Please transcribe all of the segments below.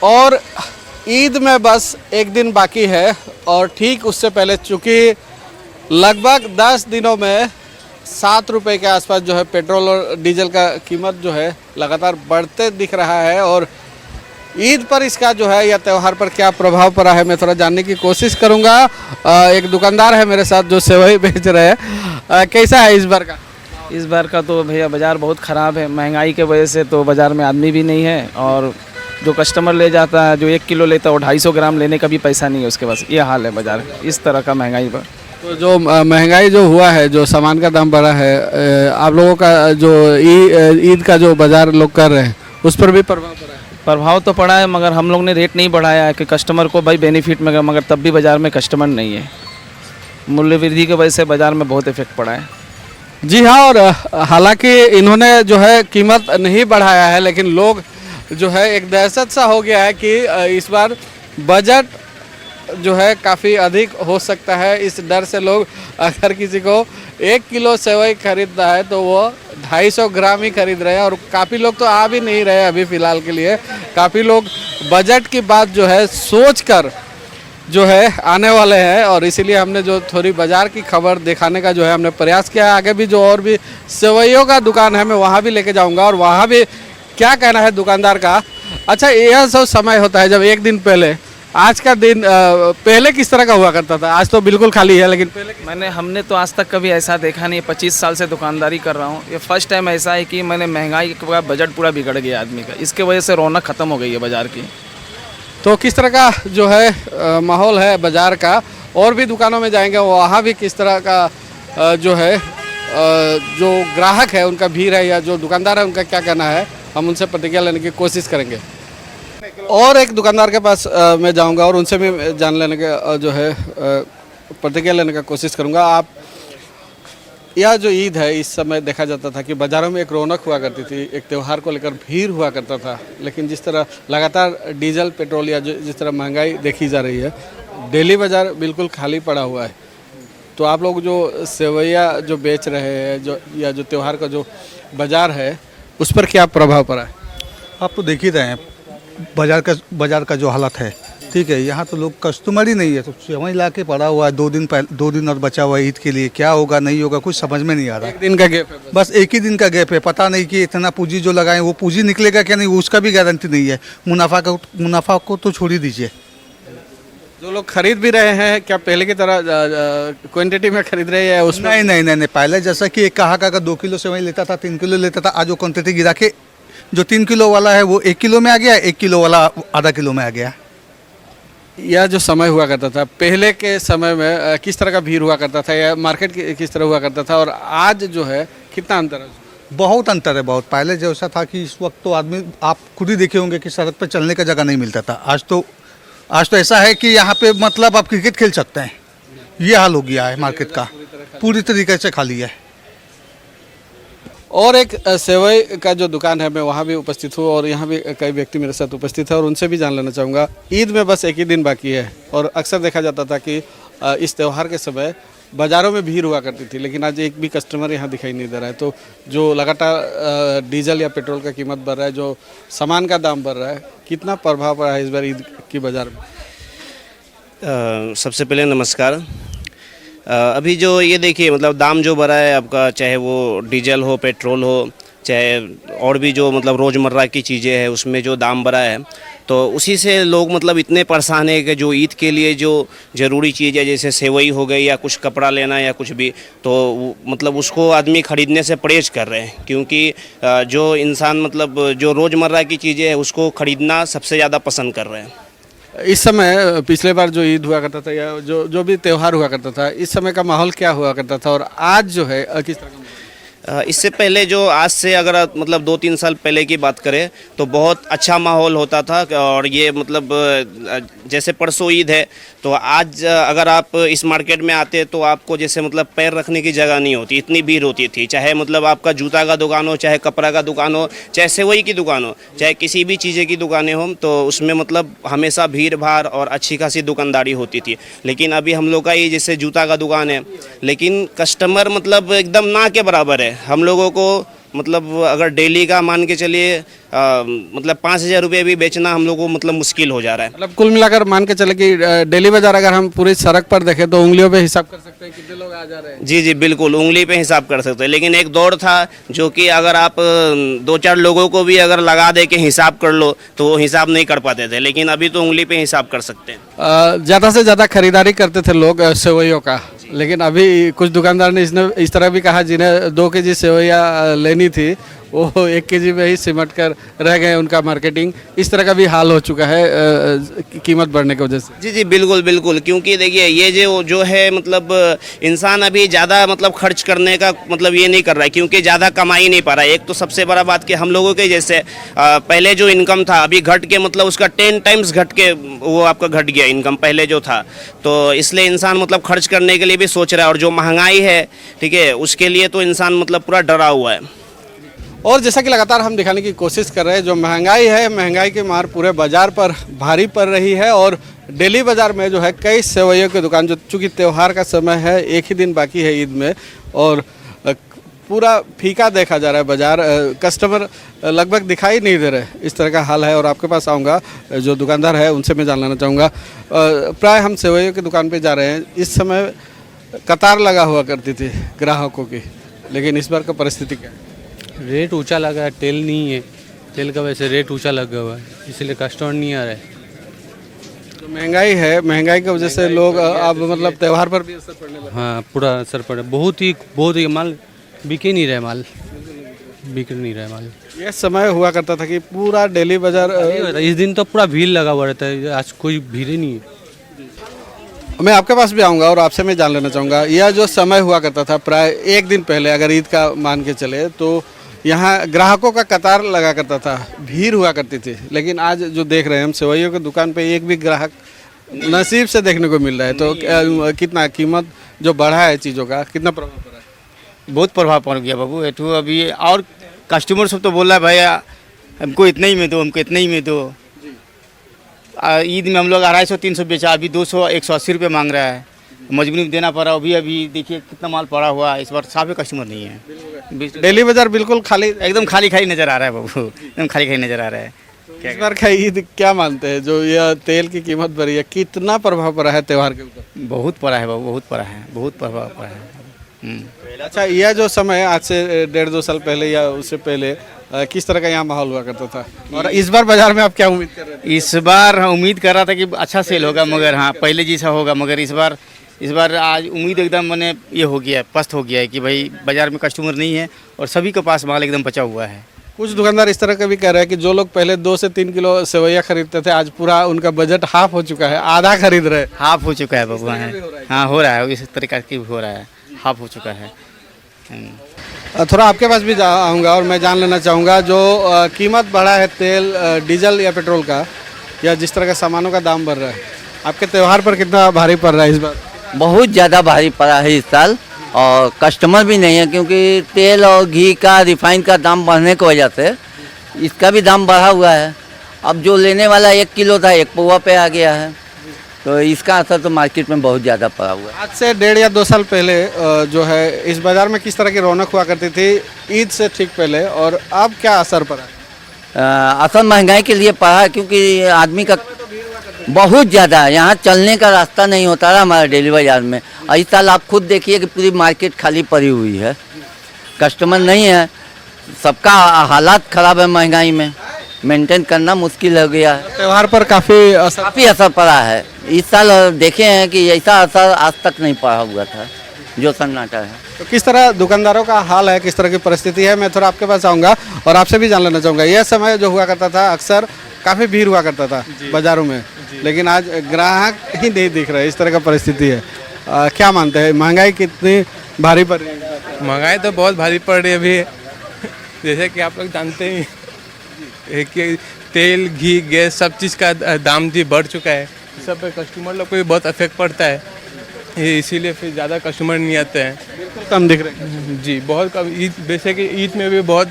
और ईद में बस एक दिन बाकी है और ठीक उससे पहले चूँकि लगभग 10 दिनों में 7 रुपये के आसपास जो है पेट्रोल और डीजल का कीमत जो है लगातार बढ़ते दिख रहा है। और ईद पर इसका जो है या त्यौहार पर क्या प्रभाव पड़ा है मैं थोड़ा जानने की कोशिश करूंगा। एक दुकानदार है मेरे साथ जो सेवई बेच रहे हैं। कैसा है इस बार का? इस बार का तो भैया बाज़ार बहुत ख़राब है, महंगाई के वजह से तो बाज़ार में आदमी भी नहीं है और जो कस्टमर ले जाता है, जो 1 किलो लेता है वो 250 ग्राम लेने का भी पैसा नहीं है उसके पास। ये हाल है बाज़ार इस तरह का महंगाई पर। तो जो महंगाई जो हुआ है, जो सामान का दाम बढ़ा है, आप लोगों का जो ईद का जो बाज़ार लोग कर रहे हैं उस पर भी प्रभाव पड़ा है? प्रभाव तो पड़ा है मगर हम लोग ने रेट नहीं बढ़ाया है कि कस्टमर को भाई बेनिफिट में, मगर तब भी बाज़ार में कस्टमर नहीं है। मूल्य वृद्धि की वजह से बाज़ार में बहुत इफेक्ट पड़ा है। जी हाँ, और हालांकि इन्होंने जो है कीमत नहीं बढ़ाया है, लेकिन लोग जो है एक दहशत सा हो गया है कि इस बार बजट जो है काफ़ी अधिक हो सकता है। इस डर से लोग अगर किसी को 1 किलो सेवई खरीदना है तो वो 250 ग्राम ही खरीद रहे हैं। और काफ़ी लोग तो आ भी नहीं रहे अभी फ़िलहाल के लिए। काफ़ी लोग बजट की बात जो है सोच कर जो है आने वाले हैं और इसीलिए हमने जो थोड़ी बाज़ार की खबर दिखाने का जो है हमने प्रयास किया है। आगे भी जो और भी सेवइयों का दुकान है मैं वहाँ भी लेके जाऊँगा और वहाँ भी क्या कहना है दुकानदार का। अच्छा, यह सब समय होता है जब एक दिन पहले, आज का दिन पहले किस तरह का हुआ करता था? आज तो बिल्कुल खाली है, लेकिन पहले हमने तो आज तक कभी ऐसा देखा नहीं। 25 साल से दुकानदारी कर रहा हूँ, ये फर्स्ट टाइम ऐसा है कि मैंने महंगाई का बजट पूरा बिगड़ गया आदमी का। इसके वजह से रौनक ख़त्म हो गई है बाज़ार की। तो किस तरह का जो है माहौल है बाज़ार का, और भी दुकानों में जाएंगे वहाँ भी किस तरह का जो है जो ग्राहक है उनका भीड़ है या जो दुकानदार है उनका क्या कहना है, हम उनसे प्रतिक्रिया लेने की कोशिश करेंगे। और एक दुकानदार के पास मैं जाऊंगा और उनसे भी जान लेने का जो है प्रतिक्रिया लेने का कोशिश करूंगा। आप, यह जो ईद है इस समय देखा जाता था कि बाज़ारों में एक रौनक हुआ करती थी, एक त्यौहार को लेकर भीड़ हुआ करता था, लेकिन जिस तरह लगातार डीजल पेट्रोल या जिस तरह महंगाई देखी जा रही है, डेली बाज़ार बिल्कुल खाली पड़ा हुआ है। तो आप लोग जो सेवैया जो बेच रहे हैं जो या जो त्यौहार का जो बाज़ार है उस पर क्या प्रभाव पड़ा है? आप तो देख ही रहे हैं बाज़ार का जो हालत है, ठीक है। यहाँ तो लोग कस्टमर ही नहीं है, तो सेवई ला के पड़ा हुआ है। 2 दिन और बचा हुआ है ईद के लिए। क्या होगा नहीं होगा कुछ समझ में नहीं आ रहा। एक दिन का गैप है, बस एक ही दिन का गैप है। पता नहीं कि इतना पूंजी जो लगाए वो पूंजी निकलेगा क्या नहीं, उसका भी गारंटी नहीं है। मुनाफा को तो छोड़ ही दीजिए। जो लोग खरीद भी रहे हैं क्या पहले की तरह क्वांटिटी में खरीद रहे हैं उसमें? नहीं। पहले जैसा कि एक कहा का 2 किलो सेवई लेता था, 3 किलो लेता था, आज वो क्वांटिटी गिरा के जो 3 किलो वाला है वो 1 किलो में आ गया, 1 किलो वाला आधा किलो में आ गया। यह जो समय हुआ करता था पहले के समय में किस तरह का भीड़ हुआ करता था या मार्केट किस तरह हुआ करता था, और आज जो है कितना अंतर है? बहुत अंतर है, बहुत। पहले जैसा था कि इस वक्त तो आदमी, आप खुद ही देखे होंगे कि सड़क पर चलने का जगह नहीं मिलता था। आज तो ऐसा है कि यहाँ पे मतलब आप क्रिकेट खेल सकते हैं। ये हाल हो गया है मार्केट का, पूरी तरीके से खाली है। और एक सेवई का जो दुकान है मैं वहाँ भी उपस्थित हूँ और यहाँ भी कई व्यक्ति मेरे साथ उपस्थित है और उनसे भी जान लेना चाहूँगा। ईद में बस एक ही दिन बाकी है और अक्सर देखा जाता था कि इस त्यौहार के समय बाज़ारों में भीड़ हुआ करती थी, लेकिन आज एक भी कस्टमर यहाँ दिखाई नहीं दे रहा है। तो जो लगातार डीजल या पेट्रोल का कीमत बढ़ रहा है, जो सामान का दाम बढ़ रहा है, कितना प्रभाव पड़ा है इस बार ईद की बाज़ार में? सबसे पहले नमस्कार। अभी जो ये देखिए मतलब दाम जो बढ़ा है आपका, चाहे वो डीजल हो, पेट्रोल हो, चाहे और भी जो मतलब रोज़मर्रा की चीज़ें हैं उसमें जो दाम बढ़ा है, तो उसी से लोग मतलब इतने परेशान है कि जो ईद के लिए जो ज़रूरी चीज़ है जैसे सेवई हो गई या कुछ कपड़ा लेना या कुछ भी, तो मतलब उसको आदमी ख़रीदने से परहेज़ कर रहे हैं। क्योंकि जो इंसान मतलब जो रोज़मर्रा की चीज़ें हैं उसको ख़रीदना सबसे ज़्यादा पसंद कर रहे हैं। इस समय पिछले बार जो ईद हुआ करता था या जो भी त्यौहार हुआ करता था, इस समय का माहौल क्या हुआ करता था और आज जो है किस तरह का? इससे पहले जो आज से अगर मतलब 2-3 साल पहले की बात करें तो बहुत अच्छा माहौल होता था। और ये मतलब जैसे परसों ईद है तो आज अगर आप इस मार्केट में आते तो आपको जैसे मतलब पैर रखने की जगह नहीं होती, इतनी भीड़ होती थी। चाहे मतलब आपका जूता का दुकान हो, चाहे कपड़ा का दुकान हो, चाहे सेवई की दुकान हो, चाहे किसी भी चीज़ें की दुकानें हों, तो उसमें मतलब हमेशा भीड़ भाड़ और अच्छी खासी दुकानदारी होती थी। लेकिन अभी हम लोग का ये जैसे जूता का दुकान है, लेकिन कस्टमर मतलब एकदम ना के बराबर है। हम लोगों को मतलब अगर डेली का मान के चलिए मतलब 5,000 रुपये भी बेचना हम लोग को मतलब मुश्किल हो जा रहा है। मतलब कुल मिलाकर मान के चले कि डेली बाजार अगर हम पूरी सड़क पर देखें तो उंगलियों पे हिसाब कर सकते हैं कितने लोग आ जा रहे हैं। जी जी बिल्कुल, उंगली पे हिसाब कर सकते हैं। लेकिन एक दौर था जो कि अगर आप 2-4 लोगों को भी अगर लगा दे के हिसाब कर लो तो वो हिसाब नहीं कर पाते थे, लेकिन अभी तो उंगली पे हिसाब कर सकते हैं। ज़्यादा से ज़्यादा खरीदारी करते थे लोग सेवइयों का, लेकिन अभी कुछ दुकानदार ने इस तरह भी कहा जिन्हें 2 केजी सेवइयाँ लेनी थी वो 1 केजी में ही सिमट कर रह गए, उनका मार्केटिंग इस तरह का भी हाल हो चुका है कीमत बढ़ने की वजह से। जी जी बिल्कुल बिल्कुल, क्योंकि देखिए ये जो है मतलब इंसान अभी ज़्यादा मतलब खर्च करने का मतलब ये नहीं कर रहा है, क्योंकि ज़्यादा कमाई नहीं पा रहा है। एक तो सबसे बड़ा बात कि हम लोगों के जैसे पहले जो इनकम था अभी घट के मतलब उसका 10 टाइम्स घट के वो आपका घट गया इनकम पहले जो था, तो इसलिए इंसान मतलब खर्च करने के लिए भी सोच रहा है। और जो महंगाई है ठीक है उसके लिए तो इंसान मतलब पूरा डरा हुआ है। और जैसा कि लगातार हम दिखाने की कोशिश कर रहे हैं, जो महंगाई है, महंगाई की मार पूरे बाजार पर भारी पड़ रही है। और डेली बाजार में जो है कई सेवइयों की दुकान, जो चूँकि त्यौहार का समय है, एक ही दिन बाकी है ईद में, और पूरा फीका देखा जा रहा है बाजार, कस्टमर लगभग दिखाई नहीं दे रहे, इस तरह का हाल है। और आपके पास आऊँगा, जो दुकानदार है उनसे मैं जान लेना चाहूँगा। प्राय हम सेवइयों की दुकान पर जा रहे हैं, इस समय कतार लगा हुआ करती थी ग्राहकों की, लेकिन इस बार का परिस्थिति क्या है? रेट ऊंचा लगा है, तेल नहीं है, तेल का वैसे रेट ऊंचा लगा हुआ है, इसलिए कस्टमर नहीं आ रहा है। तो महंगाई है, महंगाई की वजह से लोग अब मतलब त्यौहार पर भी असर पड़ने लगा। हाँ पूरा असर पड़ा, बहुत ही माल बिक ही नहीं रहा है, माल बिक नहीं रहा है माल। ये समय हुआ करता था कि पूरा डेली बाजार इस दिन तो पूरा भीड़ लगा हुआ रहता है, आज कोई भीड़ ही नहीं है। मैं आपके पास भी आऊँगा और आपसे मैं जान लेना चाहूँगा, यह जो समय हुआ करता था प्राय 1 दिन पहले, अगर ईद का मान के चले तो यहाँ ग्राहकों का कतार लगा करता था, भीड़ हुआ करती थी। लेकिन आज जो देख रहे हैं हम, सेवइयों की दुकान पे एक भी ग्राहक नसीब से देखने को मिल रहा है। तो कितना कीमत जो बढ़ा है चीज़ों का, कितना प्रभाव पड़ा है? बहुत प्रभाव पड़ गया बाबू एठू अभी। और कस्टमर सब तो बोल रहा है भैया हमको इतना ही में दो, हमको इतना ही में दो। ईद में हम लोग 250-300 बेचा, अभी 200-180 रुपये मांग रहा है, मजबूरी में देना पड़ा। अभी देखिए कितना माल पड़ा हुआ है, इस बार साफे कस्टमर नहीं है। डेली बाजार बिल्कुल खाली, एकदम खाली खाली नज़र आ रहा है बाबू, एकदम खाली खाली नज़र आ रहा है। इस बार का ईद क्या मानते हैं, जो यह तेल की कीमत बढ़ी है, कितना प्रभाव पड़ा है त्यौहार के ऊपर? बहुत पड़ा है बाबू, बहुत पड़ा है, बहुत प्रभाव पड़ा है। अच्छा, यह जो समय आज से 1.5-2 साल पहले या उससे पहले किस तरह का यहाँ माहौल हुआ करता था, और इस बार बाजार में आप क्या उम्मीद कर रहे थे? इस बार उम्मीद कर रहा था कि अच्छा सेल होगा, मगर हाँ पहले जैसा होगा, मगर इस बार आज उम्मीद एकदम मैंने ये हो गया है, पस्त हो गया है कि भाई बाज़ार में कस्टमर नहीं है और सभी के पास माल एकदम बचा हुआ है। कुछ दुकानदार इस तरह का भी कह रहे हैं कि जो लोग पहले 2 से 3 किलो सेवइयाँ खरीदते थे, आज पूरा उनका बजट हाफ हो चुका है, आधा खरीद रहे हैं। हाफ हो चुका है बाबू, हाँ हो रहा है, इस तरीका की हो रहा है, हाफ हो चुका है। थोड़ा आपके पास भी आऊँगा और मैं जान लेना चाहूँगा, जो कीमत बढ़ा है तेल, डीजल या पेट्रोल का, या जिस तरह का सामानों का दाम बढ़ रहा है, आपके त्यौहार पर कितना भारी पड़ रहा है इस बार? बहुत ज़्यादा भारी पड़ा है इस साल, और कस्टमर भी नहीं है, क्योंकि तेल और घी का, रिफाइन का दाम बढ़ने की वजह से इसका भी दाम बढ़ा हुआ है। अब जो लेने वाला 1 किलो था 1 पौवा पे आ गया है, तो इसका असर तो मार्केट में बहुत ज़्यादा पड़ा हुआ है। आज से 1.5 या 2 साल पहले जो है इस बाज़ार में किस तरह की रौनक हुआ करती थी ईद से ठीक पहले, और अब क्या असर पड़ा? असर महंगाई के लिए पड़ा है, क्योंकि आदमी का बहुत ज़्यादा यहाँ चलने का रास्ता नहीं होता रहा हमारे डेली बाज़ार में। इस साल आप खुद देखिए कि पूरी मार्केट खाली पड़ी हुई है, कस्टमर नहीं है, सबका हालात ख़राब है, महंगाई में मेंटेन करना मुश्किल हो गया है। त्यौहार पर काफ़ी असर पड़ा है इस साल, देखे हैं कि ऐसा असर आज तक नहीं पड़ा हुआ था जो सन्नाटा है। तो किस तरह दुकानदारों का हाल है, किस तरह की परिस्थिति है, मैं थोड़ा आपके पास आऊँगा और आपसे भी जान लेना चाहूँगा। यह समय जो हुआ करता था, अक्सर काफ़ी भीड़ हुआ करता था बाज़ारों में, लेकिन आज ग्राहक ही नहीं दिख रहे, इस तरह का परिस्थिति है। क्या मानते हैं, महंगाई कितनी भारी पड़ रही है? महंगाई तो बहुत भारी पड़ रही है अभी, जैसे कि आप लोग जानते ही कि तेल, घी, गैस सब चीज़ का दाम भी बढ़ चुका है, सब पे कस्टमर लोग को भी बहुत इफेक्ट पड़ता है, इसीलिए फिर ज़्यादा कस्टमर नहीं आते हैं। बिल्कुल कम दिख रहे हैं जी, बहुत कम। ईद वैसे कि ईद में भी बहुत,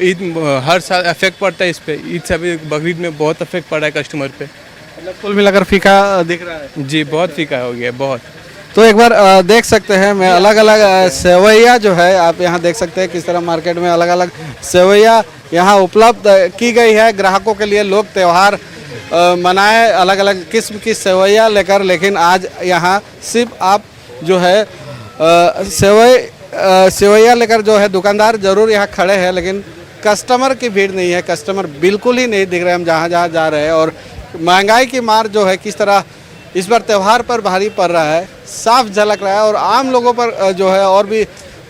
ईद हर साल इफेक्ट पड़ता है इस पर, ईद से भी बकरीद में बहुत इफेक्ट पड़ा है कस्टमर पे। मतलब कुल मिलाकर फीका दिख रहा है। जी बहुत फीका हो गया, बहुत। तो एक बार देख सकते हैं मैं अलग अलग सेवैया जो है आप यहाँ देख सकते हैं किस तरह मार्केट में अलग अलग सेवैया यहाँ उपलब्ध की गई है ग्राहकों के लिए। लोग त्यौहार मनाए अलग अलग किस्म की सेवैया लेकर, लेकिन आज यहाँ सिर्फ आप जो है सेवैया लेकर जो है दुकानदार ज़रूर यहाँ खड़े हैं, लेकिन कस्टमर की भीड़ नहीं है। कस्टमर बिल्कुल ही नहीं दिख रहे हम जहाँ जहाँ जा रहे हैं। और महंगाई की मार जो है किस तरह इस बार त्यौहार पर भारी पड़ रहा है साफ झलक रहा है। और आम लोगों पर जो है और भी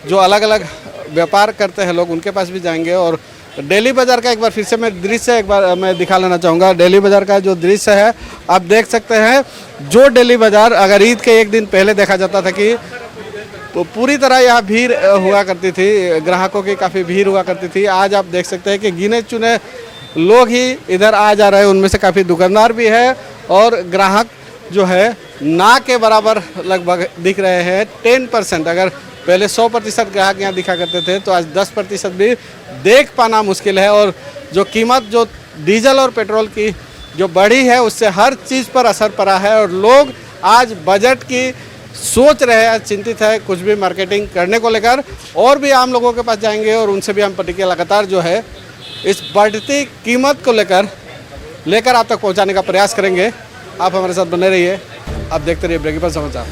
जो अलग अलग व्यापार करते हैं लोग उनके पास भी जाएंगे। और डेली बाज़ार का एक बार फिर से मैं दृश्य एक बार मैं दिखा लेना चाहूँगा। डेली बाज़ार का जो दृश्य है आप देख सकते हैं। जो डेली बाज़ार अगर ईद के एक दिन पहले देखा जाता था कि तो पूरी तरह यहाँ भीड़ हुआ करती थी, ग्राहकों की काफ़ी भीड़ हुआ करती थी। आज आप देख सकते हैं कि गिने चुने लोग ही इधर आ जा रहे हैं, उनमें से काफ़ी दुकानदार भी है और ग्राहक जो है ना के बराबर लगभग दिख रहे हैं। 10% अगर पहले 100% ग्राहक यहाँ दिखा करते थे तो आज 10% भी देख पाना मुश्किल है। और जो कीमत जो डीजल और पेट्रोल की जो बढ़ी है उससे हर चीज़ पर असर पड़ा है और लोग आज बजट की सोच रहे हैं, चिंतित है कुछ भी मार्केटिंग करने को लेकर। और भी आम लोगों के पास जाएंगे और उनसे भी हम प्रतिक्रिया लगातार जो है इस बढ़ती कीमत को लेकर आप तक पहुंचाने का प्रयास करेंगे। आप हमारे साथ बने रहिए, आप देखते रहिए ब्रेकिंग पर समाचार।